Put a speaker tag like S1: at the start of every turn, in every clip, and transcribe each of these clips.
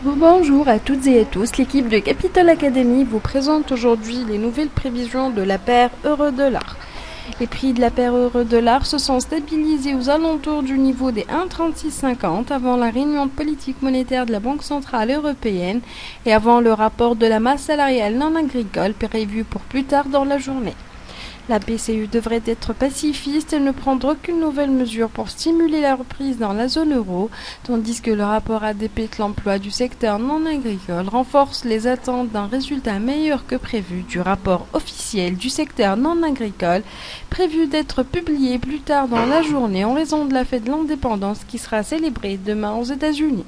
S1: Bonjour à toutes et à tous, l'équipe de Capital Academy vous présente aujourd'hui les nouvelles prévisions de la paire euro-dollar. Les prix de la paire euro-dollar se sont stabilisés aux alentours du niveau des 1,3650 avant la réunion de politique monétaire de la Banque centrale européenne et avant le rapport de la masse salariale non agricole prévu pour plus tard dans la journée. La BCE devrait être pacifiste et ne prendre aucune nouvelle mesure pour stimuler la reprise dans la zone euro, tandis que le rapport ADP de l'emploi du secteur non agricole renforce les attentes d'un résultat meilleur que prévu du rapport officiel du secteur non agricole, prévu d'être publié plus tard dans la journée en raison de la fête de l'indépendance qui sera célébrée demain aux États-Unis.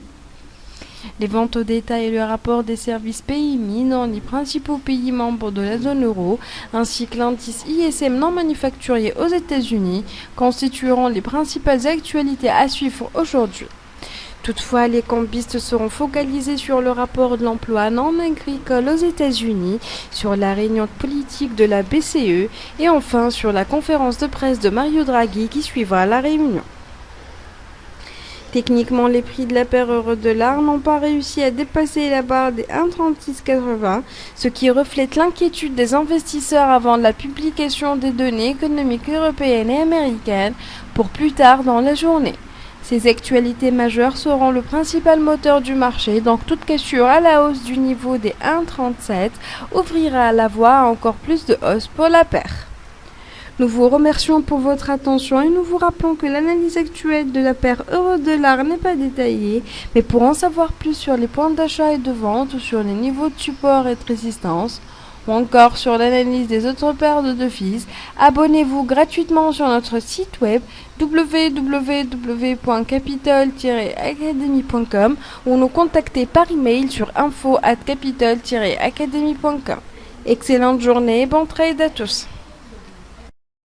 S1: Les ventes au détail et le rapport des services PMI dans les principaux pays membres de la zone euro, ainsi que l'indice ISM non manufacturier aux États-Unis, constitueront les principales actualités à suivre aujourd'hui. Toutefois, les cambistes seront focalisés sur le rapport de l'emploi non agricole aux États-Unis, sur la réunion politique de la BCE et enfin sur la conférence de presse de Mario Draghi qui suivra la réunion. Techniquement, les prix de la paire euro-dollar n'ont pas réussi à dépasser la barre des 1,3680, ce qui reflète l'inquiétude des investisseurs avant la publication des données économiques européennes et américaines pour plus tard dans la journée. Ces actualités majeures seront le principal moteur du marché, donc toute cassure à la hausse du niveau des 1,37 ouvrira la voie à encore plus de hausse pour la paire. Nous vous remercions pour votre attention et nous vous rappelons que l'analyse actuelle de la paire euro-dollar n'est pas détaillée, mais pour en savoir plus sur les points d'achat et de vente, ou sur les niveaux de support et de résistance, ou encore sur l'analyse des autres paires de devises, abonnez-vous gratuitement sur notre site web www.capital-academy.com ou nous contacter par email sur info@capital-academy.com. Excellente journée et bon trade à tous.